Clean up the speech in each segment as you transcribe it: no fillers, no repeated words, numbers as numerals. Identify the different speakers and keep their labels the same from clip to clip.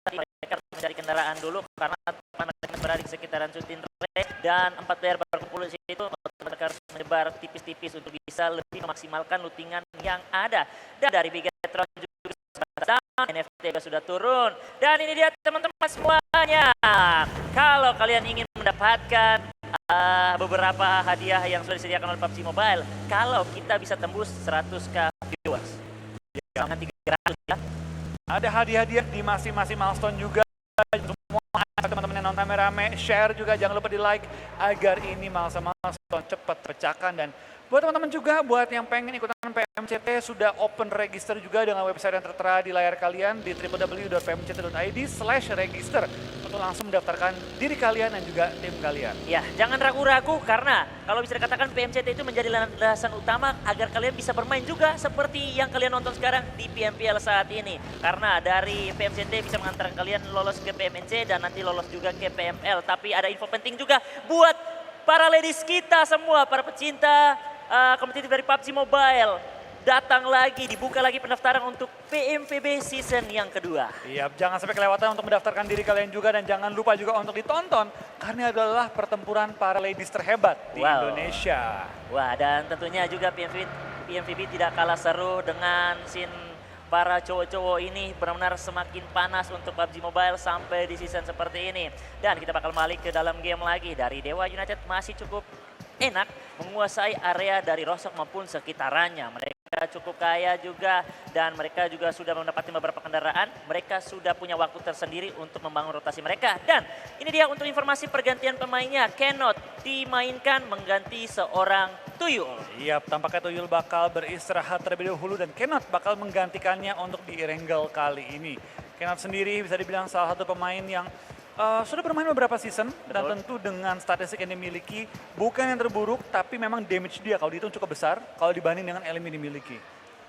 Speaker 1: mereka mencari kendaraan dulu karena mereka berada di sekitaran Sutin Rey dan 4 player berkumpul di situ. Mereka harus menyebar tipis-tipis untuk bisa lebih memaksimalkan lootingan yang ada. Dan dari Bigetron juga NFT sudah turun. Dan ini dia teman-teman semuanya. Kalau kalian ingin mendapatkan beberapa hadiah yang sudah disediakan oleh PUBG Mobile, kalau kita bisa tembus 100k viewers, jangan 300 ya.
Speaker 2: Ada hadiah-hadiah di masing-masing milestone juga. Semua teman-teman yang nonton rame, share juga, jangan lupa di like agar ini milestone cepat pecahkan. Dan buat teman-teman juga, buat yang pengen ikutan PMCT sudah open register juga dengan website yang tertera di layar kalian di www.pmct.id/register untuk langsung mendaftarkan diri kalian dan juga tim kalian.
Speaker 1: Ya, jangan ragu-ragu karena kalau bisa dikatakan PMCT itu menjadi landasan utama agar kalian bisa bermain juga seperti yang kalian nonton sekarang di PMPL saat ini. Karena dari PMCT bisa mengantarkan kalian lolos ke PMNC dan nanti lolos juga ke PML. Tapi ada info penting juga buat para ladies kita semua, para pecinta kompetitif dari PUBG Mobile. Datang lagi, dibuka lagi pendaftaran untuk PMPB season yang kedua.
Speaker 2: Iya, jangan sampai kelewatan untuk mendaftarkan diri kalian juga dan jangan lupa juga untuk ditonton karena adalah pertempuran para ladies terhebat di Indonesia.
Speaker 1: Wah, dan tentunya juga PMPB tidak kalah seru dengan scene para cowok-cowok ini benar-benar semakin panas untuk PUBG Mobile sampai di season seperti ini. Dan kita bakal balik ke dalam game lagi. Dari Dewa United masih cukup enak menguasai area dari Rostock maupun sekitarannya. Mereka cukup kaya juga dan mereka juga sudah mendapatkan beberapa kendaraan. Mereka sudah punya waktu tersendiri untuk membangun rotasi mereka. Dan ini dia untuk informasi pergantian pemainnya. Kenot dimainkan mengganti seorang Tuyul.
Speaker 2: Iya, tampaknya Tuyul bakal beristirahat terlebih dahulu dan Kenot bakal menggantikannya untuk di Erengel kali ini. Kenot sendiri bisa dibilang salah satu pemain yang sudah bermain beberapa season dan tentu dengan statistik yang dimiliki bukan yang terburuk tapi memang damage dia kalau dihitung cukup besar kalau dibanding dengan Elimi dimiliki.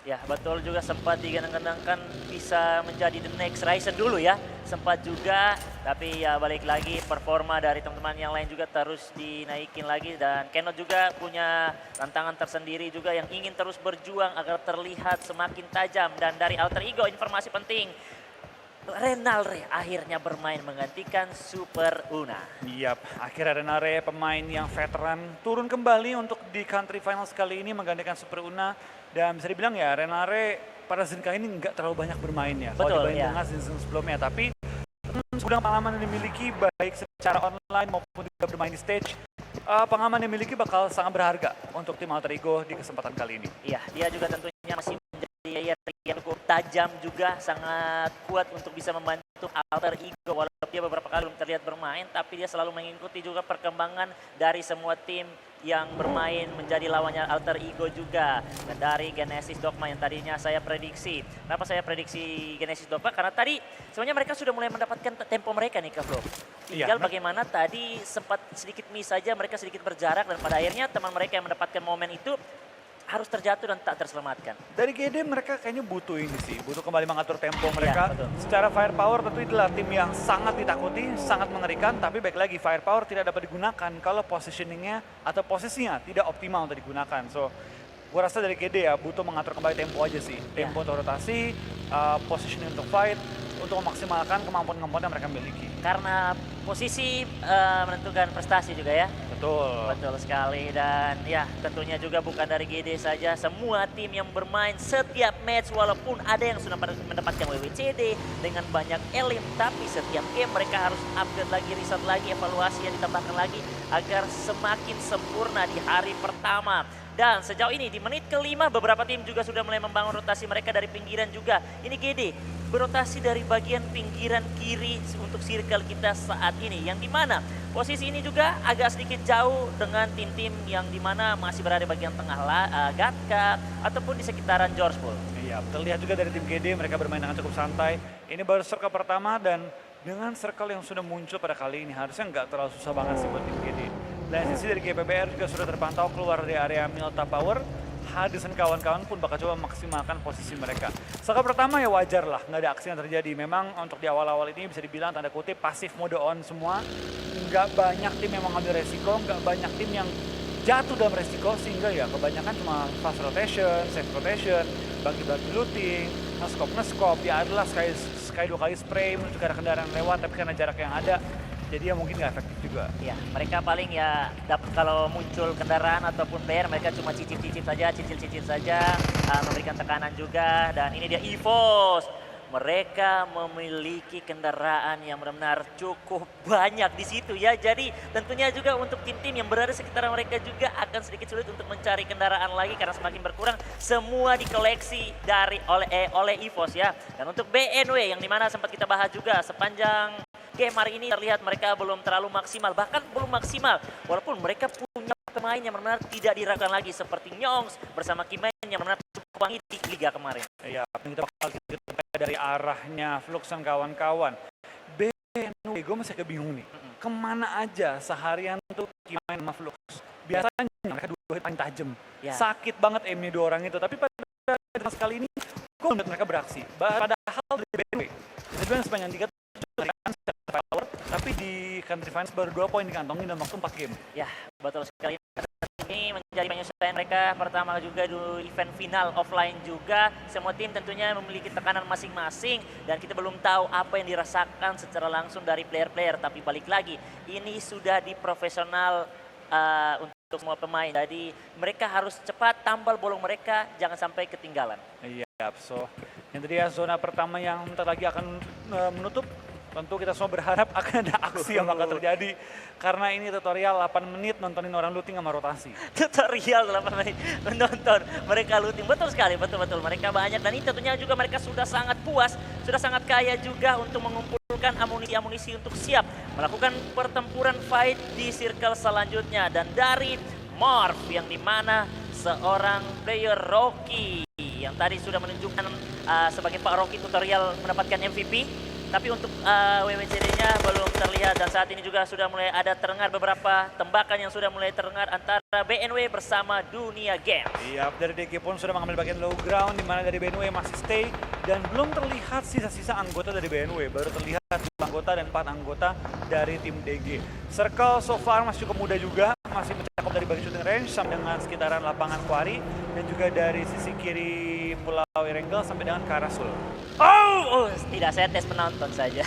Speaker 1: Ya betul juga sempat digadang-gadangkan bisa menjadi the next Ryzen dulu ya. Sempat juga tapi ya balik lagi performa dari teman-teman yang lain juga terus dinaikin lagi. Dan Kenot juga punya tantangan tersendiri juga yang ingin terus berjuang agar terlihat semakin tajam. Dan dari Alter Ego informasi penting. Renalre akhirnya bermain menggantikan Super Una.
Speaker 2: Iya, akhirnya Renalre pemain yang veteran turun kembali untuk di country finals kali ini menggantikan Super Una. Dan bisa dibilang ya Renalre pada season kali ini nggak terlalu banyak bermain ya. Kalau dibanding dengan season sebelumnya. Tapi gudang pengalaman yang dimiliki baik secara online maupun juga bermain di stage. Pengalaman yang dimiliki bakal sangat berharga untuk tim Alter Ego di kesempatan kali ini.
Speaker 1: Iya, dia juga tentunya masih yang cukup tajam juga, sangat kuat untuk bisa membantu Alter Ego. Walaupun dia beberapa kali belum terlihat bermain, tapi dia selalu mengikuti juga perkembangan dari semua tim yang bermain menjadi lawannya Alter Ego juga. Dan dari Genesis Dogma yang tadinya saya prediksi. Kenapa saya prediksi Genesis Dogma? Karena tadi sebenarnya mereka sudah mulai mendapatkan tempo mereka nih Kak Bro. Tinggal bagaimana tadi sempat sedikit miss saja, mereka sedikit berjarak dan pada akhirnya teman mereka yang mendapatkan momen itu harus terjatuh dan tak terselamatkan.
Speaker 2: Dari GD mereka kayaknya butuh ini sih, butuh kembali mengatur tempo mereka. Ya, secara firepower tentu adalah tim yang sangat ditakuti, sangat mengerikan, tapi baik lagi firepower tidak dapat digunakan kalau positioningnya atau posisinya tidak optimal untuk digunakan. So, gue rasa dari GD ya butuh mengatur kembali tempo aja sih. Tempo untuk rotasi, positioning untuk fight, untuk memaksimalkan kemampuan-kemampuan yang mereka miliki.
Speaker 1: Karena posisi menentukan prestasi juga ya. Betul sekali dan ya tentunya juga bukan dari GD saja, semua tim yang bermain setiap match walaupun ada yang sudah mendapatkan WWCD dengan banyak elim, tapi setiap game mereka harus update lagi, riset lagi, evaluasi yang ditambahkan lagi agar semakin sempurna di hari pertama. Dan sejauh ini di menit kelima beberapa tim juga sudah mulai membangun rotasi mereka dari pinggiran juga. Ini GD berotasi dari bagian pinggiran kiri untuk circle kita saat ini. Yang dimana posisi ini juga agak sedikit jauh dengan tim-tim yang dimana masih berada di bagian tengah Gatka ataupun di sekitaran George Pool.
Speaker 2: Iya, terlihat juga dari tim GD mereka bermain dengan cukup santai. Ini baru circle pertama dan dengan circle yang sudah muncul pada kali ini harusnya nggak terlalu susah banget sih buat tim GD. Dan sisi dari GPBR juga sudah terpantau keluar dari area Milta Power. Hades dan kawan-kawan pun bakal coba memaksimalkan posisi mereka. Circle pertama ya wajar lah, nggak ada aksi yang terjadi. Memang untuk di awal-awal ini bisa dibilang tanda kutip pasif mode on semua. Nggak banyak tim yang mengambil resiko, nggak banyak tim yang jatuh dalam resiko. Sehingga ya kebanyakan cuma fast rotation, safe rotation, bagi-bagi looting, Nge-scope, ya adalah sekali 2 kali spray menuju ke arah kendaraan lewat, tapi karena jarak yang ada, jadi ya mungkin nggak efektif juga.
Speaker 1: Ya, mereka paling ya dapat kalau muncul kendaraan ataupun player mereka cuma cicip-cicip saja, cicil-cicil saja, memberikan tekanan juga. Dan ini dia EVOS. Mereka memiliki kendaraan yang benar-benar cukup banyak di situ ya. Jadi tentunya juga untuk tim-tim yang berada sekitar mereka juga akan sedikit sulit untuk mencari kendaraan lagi karena semakin berkurang semua dikoleksi oleh EVOS ya. Dan untuk BNW yang dimana sempat kita bahas juga sepanjang game hari ini terlihat mereka belum terlalu maksimal, bahkan belum maksimal. Walaupun mereka punya pemain yang benar-benar tidak diragukan lagi seperti Nyongs bersama Kimen yang benar-benar cukup wangi di Liga kemarin.
Speaker 2: Iya, kita bakal dari arahnya Flux dan kawan-kawan. BNW, gue masih kebingung nih. Kemana aja seharian tuh Kimen sama Flux? Biasanya mereka dua paling tajam.
Speaker 1: Ya.
Speaker 2: Sakit banget aimnya dua orang itu, tapi pada sekali ini gue melihat mereka beraksi. Padahal dari BNW, sebenarnya sepanjang 3 power, tapi di country finals baru 2 poin dikantongin dalam waktu 4 game.
Speaker 1: Ya, betul sekali. Ini menjadi penyesuaian mereka pertama juga di event final offline juga. Semua tim tentunya memiliki tekanan masing-masing dan kita belum tahu apa yang dirasakan secara langsung dari player-player. Tapi balik lagi, ini sudah di profesional untuk semua pemain. Jadi mereka harus cepat tambal bolong mereka, jangan sampai ketinggalan.
Speaker 2: Iya, so yang tadi ya zona pertama yang bentar lagi akan menutup. Tentu kita semua berharap akan ada aksi yang bakal terjadi. Karena ini tutorial 8 menit nontonin orang looting sama rotasi.
Speaker 1: Tutorial 8 menit menonton mereka looting. Betul sekali, betul-betul. Mereka banyak dan ini tentunya juga mereka sudah sangat puas, sudah sangat kaya juga untuk mengumpulkan amunisi-amunisi untuk siap melakukan pertempuran fight di circle selanjutnya. Dan dari Morph yang dimana seorang player Rocky yang tadi sudah menunjukkan sebagai Pak Rocky tutorial mendapatkan MVP. Tapi untuk WWCD-nya belum terlihat dan saat ini juga sudah mulai ada terdengar beberapa tembakan yang sudah mulai terdengar antara BNW bersama Dunia Games.
Speaker 2: Iya, dari DK pun sudah mengambil bagian low ground di mana dari BNW masih stay dan belum terlihat sisa-sisa anggota dari BNW. Baru terlihat 2 anggota dan 4 anggota dari tim DG. Circle so far masih cukup muda juga, masih mencakup dari bagian shooting range sampai dengan sekitaran lapangan Quarry dan juga dari sisi kiri Pulau Erengel sampai dengan Karasul.
Speaker 1: Tidak, saya tes penonton saja.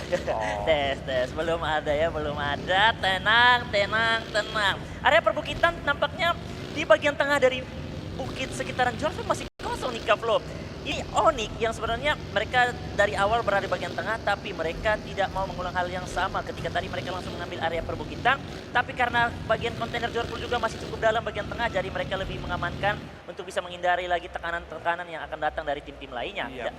Speaker 1: Tes, belum ada ya, belum ada. Tenang. Area perbukitan nampaknya di bagian tengah dari bukit sekitaran George masih kosong nih Kaplo. Ini Onyx yang sebenarnya mereka dari awal berada di bagian tengah, tapi mereka tidak mau mengulang hal yang sama ketika tadi mereka langsung mengambil area perbukitan. Tapi karena bagian kontainer George juga masih cukup dalam bagian tengah, jadi mereka lebih mengamankan untuk bisa menghindari lagi tekanan-tekanan yang akan datang dari tim-tim lainnya.
Speaker 2: Iya.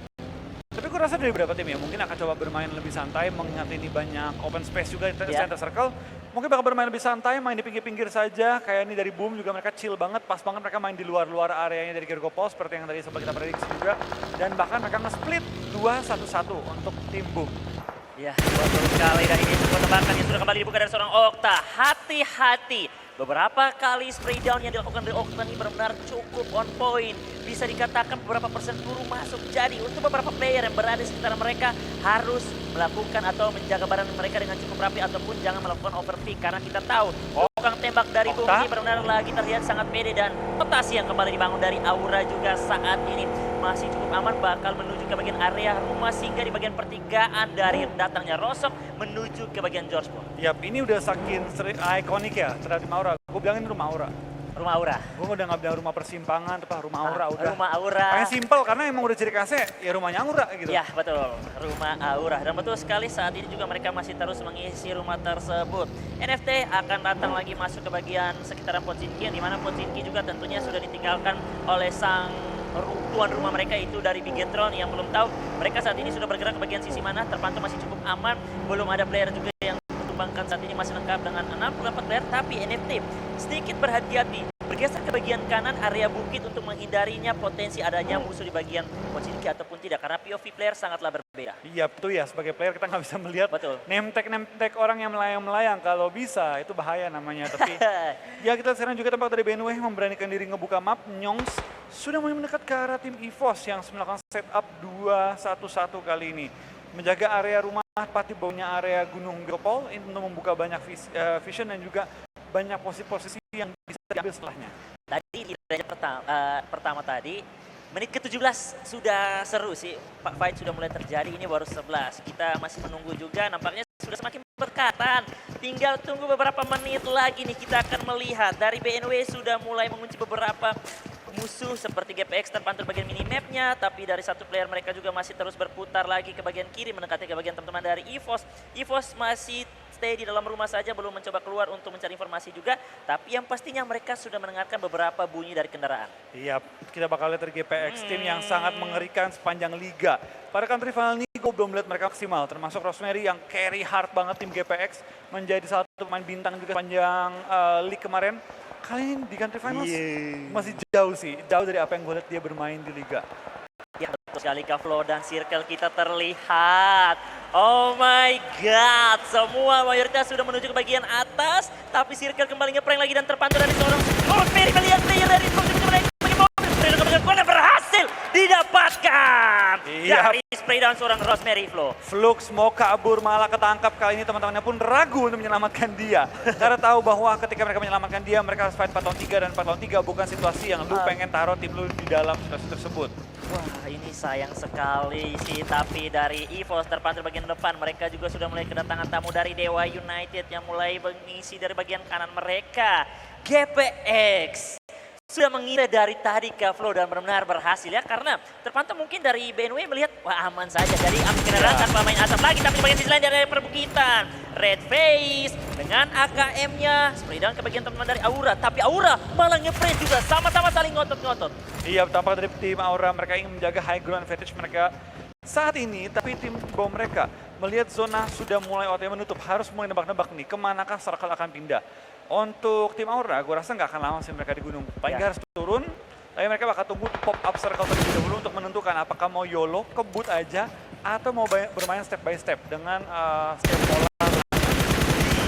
Speaker 2: Tapi aku rasa dari beberapa tim ya, mungkin akan coba bermain lebih santai, mengingat ini banyak open space juga di center circle. Mungkin bakal bermain lebih santai, main di pinggir-pinggir saja. Kayak ini dari Boom juga mereka chill banget, pas banget mereka main di luar-luar areanya dari Kirgopol, seperti yang tadi sempat kita prediksi juga. Dan bahkan mereka nge-split 2-1-1 untuk tim Boom.
Speaker 1: Ya, betul sekali. Dan ini sebuah tembakan yang sudah kembali dibuka dari seorang Okta. Hati-hati. Beberapa kali spray down yang dilakukan dari Okta ini benar-benar cukup on point. Bisa dikatakan beberapa persen peluru masuk. Jadi untuk beberapa player yang berada di sekitar mereka harus melakukan atau menjaga barang mereka dengan cukup rapi ataupun jangan melakukan overpick. Karena kita tahu tukang tembak dari Boom ini benar-benar lagi terlihat sangat pede dan rotasi yang kembali dibangun dari Aura juga saat ini masih cukup aman, bakal menuju ke bagian area rumah sehingga di bagian pertigaan dari datangnya Rosok menuju ke bagian George Paul.
Speaker 2: Yap, ini udah saking ikonik ya terhadap tim Aura. Gue bilangin rumah Aura.
Speaker 1: Rumah Aura.
Speaker 2: Gue udah nggak bilang rumah persimpangan, atau rumah Aura udah.
Speaker 1: Rumah Aura.
Speaker 2: Paling simpel karena emang udah ciri khasnya ya rumahnya Aura gitu.
Speaker 1: Ya betul, rumah Aura. Dan betul sekali saat ini juga mereka masih terus mengisi rumah tersebut. NFT akan datang lagi masuk ke bagian sekitaran Pochinki, yang dimana Pochinki juga tentunya sudah ditinggalkan oleh sang tuan rumah mereka itu dari Bigetron yang belum tahu mereka saat ini sudah bergerak ke bagian sisi mana, terpantau masih cukup aman, belum ada player juga yang menumbangkan saat ini masih lengkap dengan 64 player, tapi NFT sedikit berhati-hati bergeser ke bagian kanan area bukit untuk menghindarinya potensi adanya musuh di bagian Pochinki ataupun tidak karena POV player sangatlah berbeda.
Speaker 2: Iya betul ya, sebagai player kita nggak bisa melihat name tag orang yang melayang-melayang, kalau bisa itu bahaya namanya. Tapi ya kita sekarang juga tempat dari BNW memberanikan diri ngebuka map. Nyongs sudah mulai mendekat ke arah tim EVOS yang melakukan setup 2-1-1 kali ini. Menjaga area rumah, tepat di bawahnya area Gunung Gopol untuk membuka banyak vision dan juga banyak posisi-posisi yang bisa diambil setelahnya.
Speaker 1: Tadi di range pertama tadi Menit ke-17 sudah seru sih, fight sudah mulai terjadi, ini baru 11. Kita masih menunggu juga, nampaknya sudah semakin berdekatan. Tinggal tunggu beberapa menit lagi nih, kita akan melihat dari BNW sudah mulai mengunci beberapa musuh seperti GPX terpantau bagian minimapnya, tapi dari satu player mereka juga masih terus berputar lagi ke bagian kiri mendekati ke bagian teman-teman dari EVOS. EVOS masih stay di dalam rumah saja, belum mencoba keluar untuk mencari informasi juga, tapi yang pastinya mereka sudah mendengarkan beberapa bunyi dari kendaraan.
Speaker 2: Iya, kita bakal lihat dari GPX, tim yang sangat mengerikan sepanjang liga. Pada country final ini gue belum lihat mereka maksimal, termasuk Rosemary yang carry hard banget tim GPX, menjadi salah satu pemain bintang juga sepanjang league kemarin. Kali ini di country finals masih jauh sih, jauh dari apa yang gue lihat dia bermain di liga.
Speaker 1: Ya betul sekali Kak Flo, dan circle kita terlihat. Oh my god, semua mayoritas sudah menuju ke bagian atas, tapi circle kembali ngeprank lagi dan terpantau dari seorang Rosemary. Melihat player dari berhasil didapatkan dari spray down seorang Rosemary Flo.
Speaker 2: Flux mau kabur malah ketangkap, kali ini teman-temannya pun ragu untuk menyelamatkan dia. Karena tahu bahwa ketika mereka menyelamatkan dia, mereka harus fight 4 lawan 3 dan 4 lawan 3 bukan situasi yang lu pengen taruh tim lu di dalam situasi tersebut.
Speaker 1: Wah, ini sayang sekali sih, tapi dari EVOS terpantau bagian depan, mereka juga sudah mulai kedatangan tamu dari Dewa United yang mulai mengisi dari bagian kanan mereka. GPX sudah mengira dari tadi Kak Flo dan benar-benar berhasil ya, karena terpantau mungkin dari BNW melihat wah aman saja dari api kendaraan tanpa main asap lagi, tapi di bagian sisi lain dari perbukitan Red Face dengan AKM-nya spray down ke bagian teman-teman dari Aura, tapi Aura malah nge-press juga, sama-sama saling ngotot-ngotot.
Speaker 2: Iya, tampak dari tim Aura mereka ingin menjaga high ground advantage mereka saat ini, tapi tim bawah mereka melihat zona sudah mulai OTW menutup, harus mulai nebak-nebak nih kemanakah circle akan pindah. Untuk tim Aura, gue rasa nggak akan lama sih mereka di gunung. Paling harus turun, tapi mereka bakal tunggu pop up circle terlebih dahulu untuk menentukan apakah mau YOLO, kebut aja, atau mau bermain step by step dengan step bola.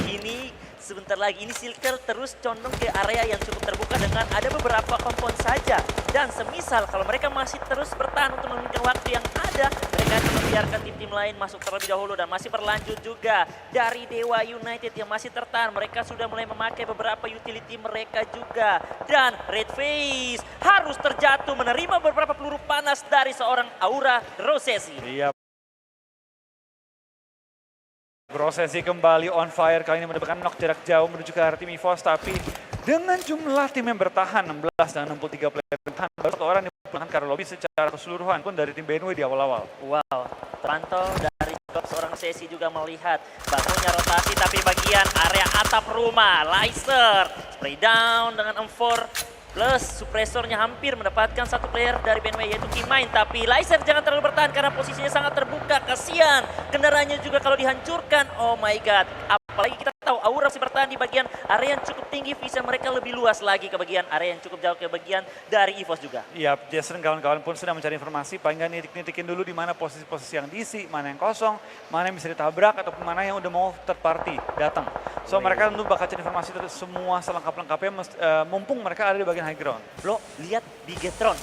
Speaker 1: Ini sebentar lagi, ini circle terus condong ke area yang cukup terbuka dengan ada beberapa kompon saja. Dan semisal kalau mereka masih terus bertahan untuk memiliki waktu yang ada, mereka akan membiarkan tim-tim lain masuk terlebih dahulu dan masih berlanjut juga. Dari Dewa United yang masih tertahan, mereka sudah mulai memakai beberapa utility mereka juga. Dan Red Face harus terjatuh menerima beberapa peluru panas dari seorang Aura Rosesi.
Speaker 2: Iya. Prosesi kembali on fire, kali ini mendapatkan knock jarak jauh menuju ke arah tim EVOS, tapi dengan jumlah tim yang bertahan 16 dan 63 player bertahan, baru satu orang yang bertahan karena lobby secara keseluruhan pun dari tim BNW di awal-awal.
Speaker 1: Wow, terpantau dari seorang sesi juga melihat bangunnya rotasi, tapi bagian area atap rumah, Lyser spray down dengan M4 plus suppressornya hampir mendapatkan satu player dari BNW yaitu Kimain, tapi Lyser jangan terlalu bertahan karena posisinya sangat terbuka, kasihan kendaraannya juga kalau dihancurkan. Oh my god, apalagi kita tahu Aura masih bertahan di bagian area yang cukup tinggi, visa mereka lebih luas lagi ke bagian area yang cukup jauh ke bagian dari EVOS juga.
Speaker 2: Iya, Jason kawan-kawan pun sudah mencari informasi, paling nggak nitik-nitikin dulu di mana posisi-posisi yang diisi, mana yang kosong, mana yang bisa ditabrak, ataupun mana yang udah mau third party datang. So mereka tentu bakal cari informasi itu semua selengkap-lengkapnya, mumpung mereka ada di bagian high ground.
Speaker 1: Lo lihat Bigetron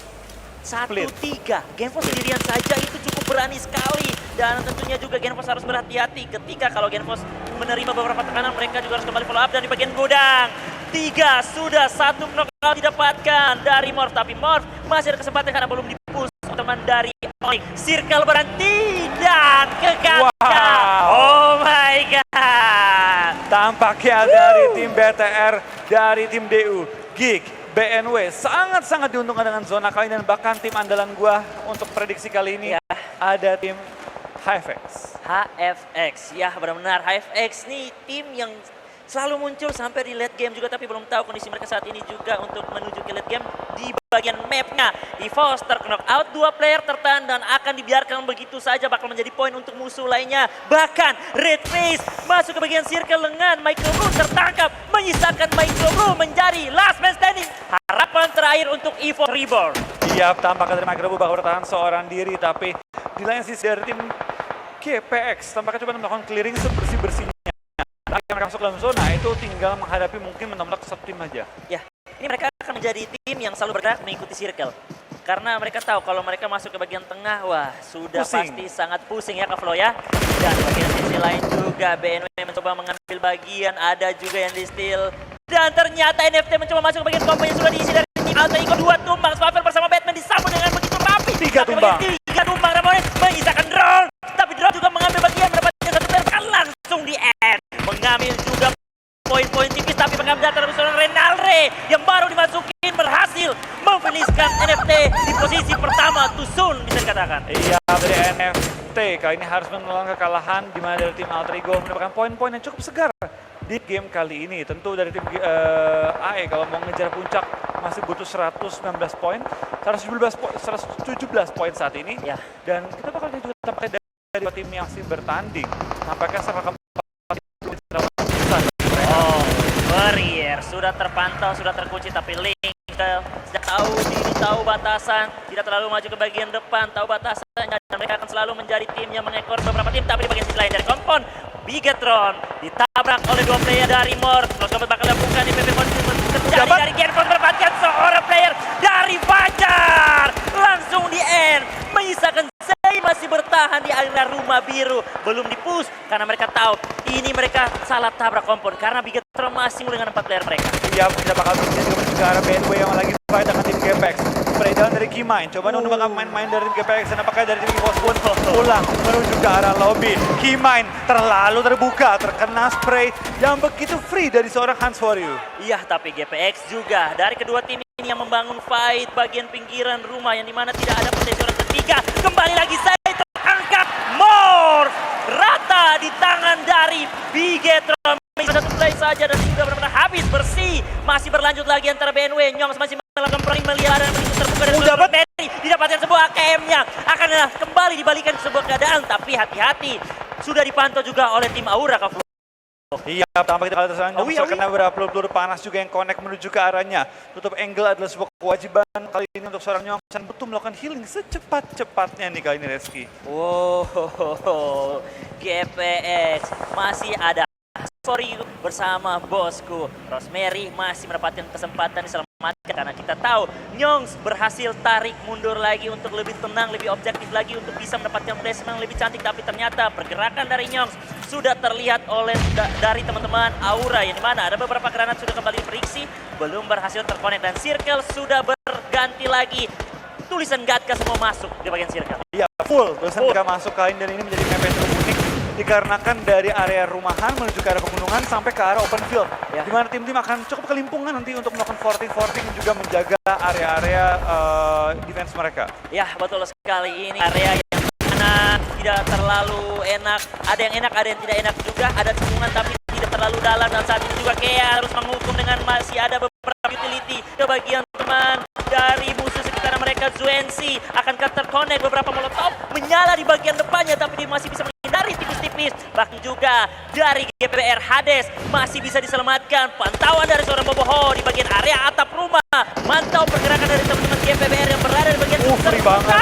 Speaker 1: 1-3, Genfos sendirian saja itu cukup berani sekali. Dan tentunya juga Genfos harus berhati-hati ketika kalau Genfos menerima beberapa tekanan, mereka juga harus kembali follow up. Dan di bagian gudang 3 sudah, 1 knockout didapatkan dari Morph, tapi Morph masih ada kesempatan karena belum dipush teman dari Oink. Circle berhenti dan kegagalan.
Speaker 2: Wow.
Speaker 1: Oh my god.
Speaker 2: Tampaknya dari tim BTR, dari tim DU, Geek, BNW sangat-sangat diuntungkan dengan zona kali ini, dan bahkan tim andalan gua untuk prediksi kali ini ada tim HFX.
Speaker 1: HFX, ya benar-benar HFX nih tim yang selalu muncul sampai di late game juga, tapi belum tahu kondisi mereka saat ini juga untuk menuju ke late game. Di bagian mapnya, EVOS terknock out, 2 player tertahan dan akan dibiarkan begitu saja, bakal menjadi poin untuk musuh lainnya. Bahkan Red Face masuk ke bagian circle dengan Micro Blue tertangkap, menyisakan Micro Blue menjadi last man standing. Harapan terakhir untuk EVOS Reborn.
Speaker 2: Iya, tampaknya dari Micro Blue bakal bertahan seorang diri, tapi di lain sisi dari tim GPX tampaknya coba melakukan clearing sebersih-bersihnya. Yang mereka masuk dalam zona itu tinggal menghadapi mungkin menembak satu tim aja.
Speaker 1: Ya, ini mereka akan menjadi tim yang selalu bergerak mengikuti circle. Karena mereka tahu kalau mereka masuk ke bagian tengah, wah sudah pasti sangat pusing ya Kak Flo ya. Dan bagian sisi lain juga BNW mencoba mengambil bagian, ada juga yang di steal. Dan ternyata NFT mencoba masuk ke bagian kompo yang sudah diisi dari tim Alter Ego, 2 tumbang. Swavel bersama Batman disambut dengan begitu
Speaker 2: terbang.
Speaker 1: Tiga tumbang Ramones menyisakan drone. Tapi drone juga mengambil bagian mendapatkan satu player kan langsung di end. Mengambil juga poin-poin tipis tapi pengambil data dari seorang Renalre yang baru dimasukin berhasil memfinishkan NFT di posisi pertama Tusun bisa dikatakan.
Speaker 2: Iya, dari NFT kali ini harus menelan kekalahan di mana dari tim Alter Ego mendapatkan poin-poin yang cukup segar di game kali ini. Tentu dari tim AE kalau mau ngejar puncak masih butuh 119 poin, 117 poin saat ini.
Speaker 1: Ya.
Speaker 2: Dan kita bakal lihat juga tampaknya dari tim yang masih bertanding. Nampaknya serangkap
Speaker 1: Barrier sudah terpantau, sudah terkunci tapi Link sudah tahu diri, tahu batasan, tidak terlalu maju ke bagian depan, tahu batasannya dan mereka akan selalu menjadi tim yang mengekor beberapa tim. Tapi di bagian sisi lain dari Kompon, Bigetron ditabrak oleh dua player dari Morph. Terus Kompon bakal lakukan di PP terjadi dari Genpon mendapatkan seorang player dari Fajar. Langsung di end, menyisakan Zay masih bertahan di area rumah biru. Belum dipush karena mereka tahu ini mereka salah tabrak Kompon karena Bigetron masih dengan 4 player mereka.
Speaker 2: Iya, kita bakal menuju ke arah BNW yang lagi fight dengan tim Gapex. Breakdown dari Keymind, coba nunggu bakal main-main dari tim Gapex dan apakah dari tim EVOS pun pulang menuju ke arah lobby. Keymind terlalu terbuka, terkena spray yang begitu free dari seorang Hans For You.
Speaker 1: Iya, tapi GPX juga dari kedua tim ini yang membangun fight bagian pinggiran rumah yang dimana tidak ada potensi orang ketiga. Kembali lagi saya terangkat Morph rata di tangan dari Bigetron. Satu play saja dan sudah benar-benar habis bersih. Masih berlanjut lagi antara BNW. Nyongs masih melakukan perang melihat dan begitu terbuka dari seorang Berry. Didapatkan sebuah AKM-nya. Akan kembali dibalikan ke sebuah keadaan. Tapi hati-hati. Sudah dipantau juga oleh tim Aura.
Speaker 2: Iya, tampak kita kali terselanjung karena beberapa peluru panas juga yang connect menuju ke arahnya. Tutup angle adalah sebuah kewajiban kali ini untuk seorang Nyongs dan butuh melakukan healing secepat-cepatnya nih kali ini Reski.
Speaker 1: Wow, GPX masih ada sorry bersama bosku. Rosemary masih mendapatkan kesempatan diselamatkan karena kita tahu Nyongs berhasil tarik mundur lagi untuk lebih tenang, lebih objektif lagi untuk bisa mendapatkan placement yang lebih cantik. Tapi ternyata pergerakan dari Nyongs sudah terlihat oleh dari teman-teman Aura yang dimana ada beberapa granat sudah kembali diperiksi, belum berhasil terkonek dan circle sudah berganti lagi. Tulisan Gatka semua masuk di bagian circle.
Speaker 2: Iya, full tulisan Gatka masuk kali ini dan ini menjadi map yang cukup unik dikarenakan dari area rumahan menuju ke arah pegunungan sampai ke arah open field. Ya. Di mana tim-tim akan cukup kelimpungan nanti untuk melakukan forting dan juga menjaga area-area defense mereka.
Speaker 1: Ya, betul sekali. Ini area yang mana tidak terlalu enak. Ada yang enak, ada yang tidak enak juga. Ada cekungan tapi tidak terlalu dalam. Dan saat ini juga Kea harus menghukum dengan masih ada beberapa utility ke bagian teman dari musuh sekitar mereka. Zuensi akankah terkonek beberapa molotov menyala di bagian depannya tapi dia masih bisa menghindari tipis-tipis. Bahkan juga dari GPR Hades masih bisa diselamatkan. Pantauan dari seorang Boboho di bagian area atap rumah. Mantau pergerakan dari teman-teman GPR yang berada di bagian
Speaker 2: free banget.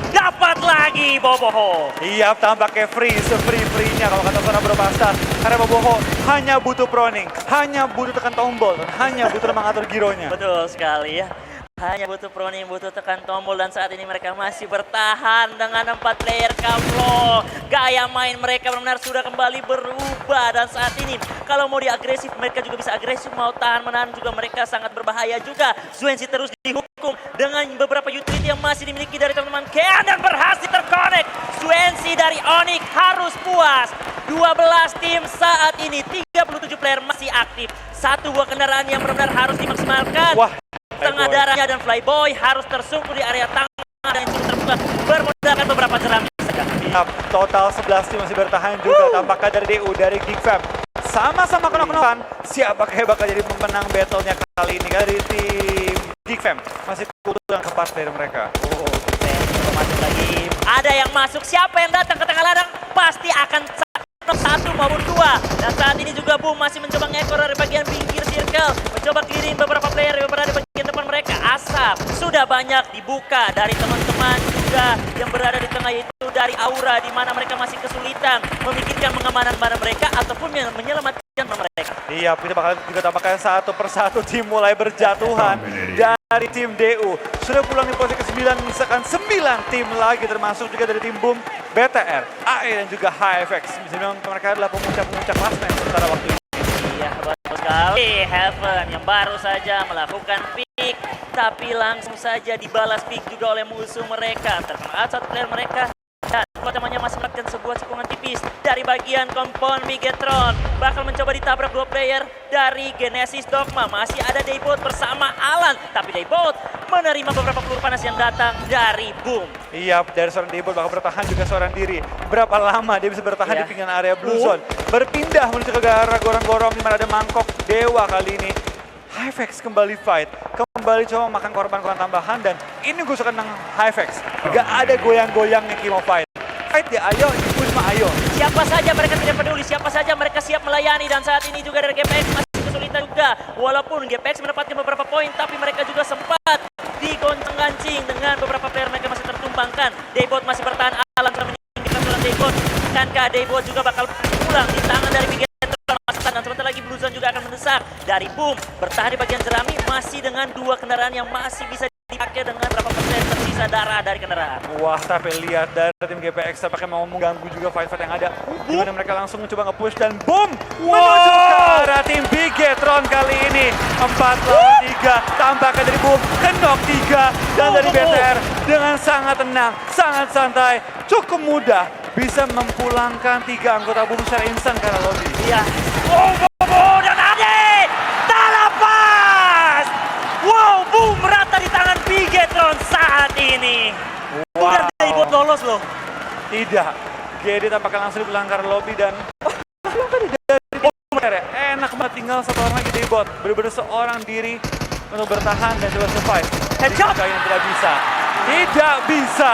Speaker 1: Dapat lagi Boboho.
Speaker 2: Iya, tampaknya free, se-free-free-nya kalau kata seorang Brobastar. Karena Boboho hanya butuh proning, hanya butuh tekan tombol, dan hanya butuh mengatur gironya.
Speaker 1: Betul sekali ya. Hanya butuh proning, butuh tekan tombol dan saat ini mereka masih bertahan dengan 4 player Kamlo. Gaya main mereka benar-benar sudah kembali berubah dan saat ini kalau mau diagresif mereka juga bisa agresif, mau tahan menahan juga mereka sangat berbahaya juga. Zuensi terus dihukum dengan beberapa utility yang masih dimiliki dari teman-teman Kean dan berhasil terkonek. Zuensi dari Onyx harus puas. 12 tim saat ini, 37 player masih aktif. Satu buah kendaraan yang benar-benar harus dimaksimalkan.
Speaker 2: Wah.
Speaker 1: Tengah darahnya dan Flyboy harus tersungkur di area tengah dan cukup terbuka bermodalkan beberapa jeram saja.
Speaker 2: Ya, total 11 tim masih bertahan juga. Tampaknya dari DU, dari Geekfam sama-sama knock-knockan. Siapakah yang bakal jadi pemenang battle-nya kali ini? Dari tim Geekfam masih kutu yang keempat dari mereka.
Speaker 1: Masuk lagi. Ada yang masuk, siapa yang datang ke tengah ladang pasti akan satu maupun dua. Dan saat ini juga Boom masih mencoba ngekor dari bagian pinggir circle, mencoba clearing beberapa player yang berada di bagian depan mereka. Asap sudah banyak dibuka dari teman-teman juga yang berada di tengah, yaitu dari Aura, di mana mereka masih kesulitan memikirkan pengamanan barang mereka ataupun menyelamatkan mereka.
Speaker 2: Iya, kita bakal juga tampakkan satu persatu tim mulai berjatuhan. Dari tim DU sudah pulang di posisi ke-9, misalkan 9 tim lagi termasuk juga dari tim Boom, BTR, AE dan juga HFX. Bisa bilang mereka adalah pemuncak-pemuncak klasmen sementara waktu ini.
Speaker 1: Iya, betul sekali. Heaven yang baru saja melakukan pick tapi langsung saja dibalas pick juga oleh musuh mereka. Terkena satu player mereka. Dan temannya masih mendapatkan sebuah cekungan tipis dari bagian kompon Bigetron. Bakal mencoba ditabrak dua player dari Genesis Dogma. Masih ada Daybot bersama Alan. Tapi Daybot menerima beberapa peluru panas yang datang dari Boom.
Speaker 2: Iya, dari seorang Daybot bakal bertahan juga seorang diri. Berapa lama dia bisa bertahan di pinggiran area Blue Zone. Berpindah menuju ke arah gorong-gorong di mana ada mangkok dewa kali ini. Hyvex kembali fight, kembali coba makan korban-korban tambahan, dan ini gue suka tentang Hyvex. Gak ada goyang-goyangnya Kimo fight. Fight ya ayo, push mah ayo.
Speaker 1: Siapa saja mereka tidak peduli, siapa saja mereka siap melayani, dan saat ini juga dari GPX masih kesulitan juga. Walaupun GPX mendapatkan beberapa poin, tapi mereka juga sempat digoncang-gancing dengan beberapa player mereka masih tertumbangkan. Daybot masih bertahan, Alan telah meninggalkan seorang Daybot. Akankah Daybot juga bakal pulang di tangan dari Bigetron? Dan sebentar lagi Blue Zone juga akan mendesak dari Boom. Bertahan di bagian jerami masih dengan dua kendaraan yang masih bisa dipakai dengan berapa persen tersisa darah dari kendaraan.
Speaker 2: Wah, tapi lihat dari tim GPX tampaknya mau mengganggu juga fight-fight yang ada. Di mana mereka langsung mencoba nge-push dan Boom menuju ke arah tim Bigetron kali ini. 4 lawan 3, tambahkan dari Boom, knock 3, dan dari BTR dengan sangat tenang, sangat santai, cukup mudah bisa memulangkan 3 anggota Boom secara instan karena lobby.
Speaker 1: Iya. Dan Ade tak lepas. Wow, Boom merata di tangan Bigetron saat ini. Udah Daybot lolos loh.
Speaker 2: Tidak, GD tampaknya langsung dipulangkan karena lobby dan dari Boom enak banget, tinggal satu orang lagi Daybot. Benar-benar seorang diri untuk bertahan dan coba survive.
Speaker 1: Headshot.
Speaker 2: Yang tidak bisa. Tidak bisa.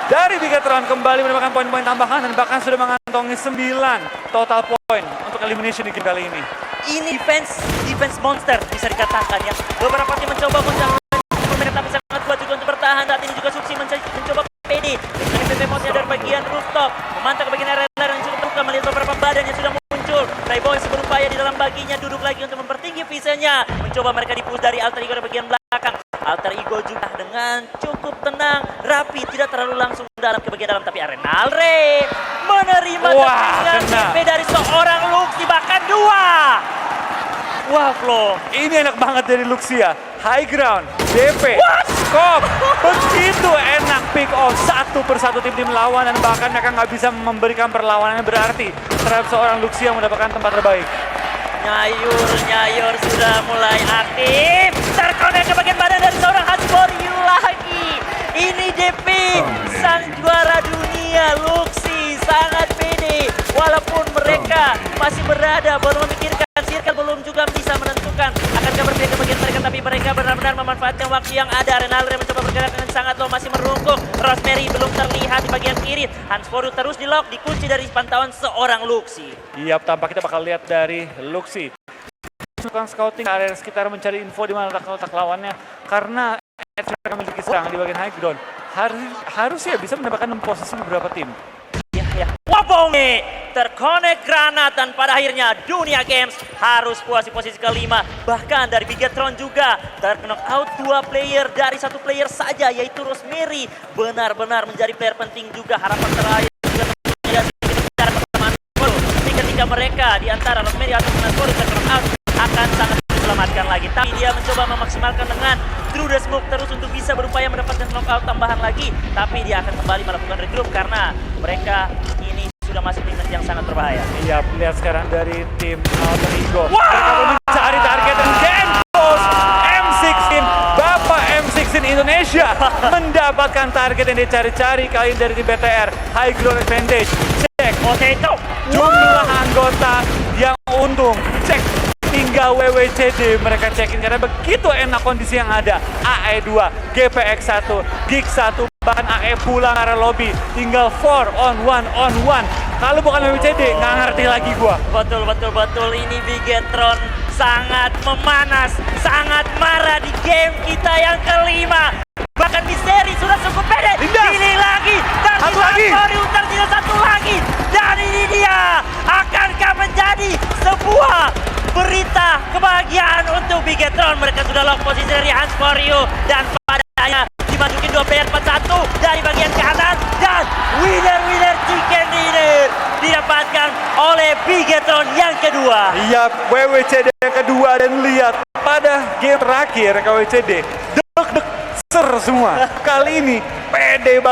Speaker 2: Dari Bigetron kembali mendapatkan poin-poin tambahan dan bahkan sudah mengantongi 9 total poin untuk elimination di game kali ini.
Speaker 1: Ini defense monster bisa dikatakan ya. Beberapa tim mencoba mereka tapi sangat kuat juga untuk bertahan. Saat ini juga Suksi mencoba PD. Dengan PP Mosnya dari bagian rooftop. Memantau ke bagian area yang cukup terbuka, melihat beberapa badan yang sudah muncul. Playboy berupaya di dalam baginya duduk lagi untuk mempertinggi visenya. Mencoba mereka dipush dari Alter Ego dari bagian belakang. Alter Ego juga dengan cukup tenang, rapi, tidak terlalu langsung dalam ke bagian dalam. Tapi Arenalre menerima tendangan CP dari seorang Luxi, bahkan 2. Wah, Flo.
Speaker 2: Ini enak banget dari Luxia. High ground, DP, scope. Begitu enak pick off satu persatu tim-tim lawan, dan bahkan mereka nggak bisa memberikan perlawanan yang berarti terhadap seorang Luxia yang mendapatkan tempat terbaik.
Speaker 1: Nyayur sudah mulai aktif. Terkonek ke bagian badan dari seorang Hatsboryu lagi. Ini DP, sang juara dunia Luxi, sangat pede. Walaupun mereka masih berada, belum memikirkan circle, belum juga bisa menentukan akankah berpihak ke bagian mereka, tapi mereka benar-benar memanfaatkan waktu yang ada. Renalre mencoba bergerak dengan sangat low, masih merungkung. Rosemary belum terlihat di bagian kiri. Hansforu terus di lock, dikunci dari pantauan seorang Luxi.
Speaker 2: Iya, tampak kita bakal lihat dari Luxi. Melakukan scouting area sekitar, mencari info di mana letak lawannya, karena edge mereka memiliki serangan di bagian high ground. Harusnya bisa mendapatkan posisi beberapa tim.
Speaker 1: Ya. Wabonge terkonek granat, dan pada akhirnya Dunia Games harus puas di posisi kelima. Bahkan dari Bigetron juga terknock out 2 player dari 1 player saja, yaitu Rosemary. Benar-benar menjadi player penting juga. Harapan terakhir juga ketika mereka di antara Rosemary atau Hansforu terknock out akan sangat diselamatkan lagi. Tapi dia mencoba memaksimalkan dengan Through the Smoke terus untuk bisa berupaya mendapatkan knockout tambahan lagi. Tapi dia akan kembali melakukan regroup karena mereka ini sudah masuk tim yang sangat berbahaya.
Speaker 2: Iya, lihat sekarang dari tim Alter Ego. Mereka mencari target dan Gentos M16, Bapak M16 Indonesia mendapatkan target yang dicari-cari kali ini dari tim BTR. High ground advantage. Cek jumlah anggota yang untung. Cek tinggal WWCD mereka cekin karena begitu enak kondisi yang ada. AE2, GPX 1, Geek 1, bahkan AE pulang arah lobby. Tinggal 4 on 1. Kalau bukan WWCD nggak ngerti lagi gua.
Speaker 1: Betul. Ini Bigetron sangat memanas, sangat marah di game kita yang kelima. Bahkan Misteri sudah cukup pede. Pilih lagi.
Speaker 2: Satu lagi.
Speaker 1: Tertinggal 1 lagi. Dan ini dia. Akankah menjadi sebuah berita kebahagiaan untuk Bigetron? Mereka sudah lock posisi dari Hansforu, dan padanya dimasukin 2 player 4-1 dari bagian kanan, dan winner chicken dinner didapatkan oleh Bigetron yang kedua.
Speaker 2: Iya, WWCD yang kedua, dan lihat pada game terakhir WWCD, The semua. Kali ini pede banget.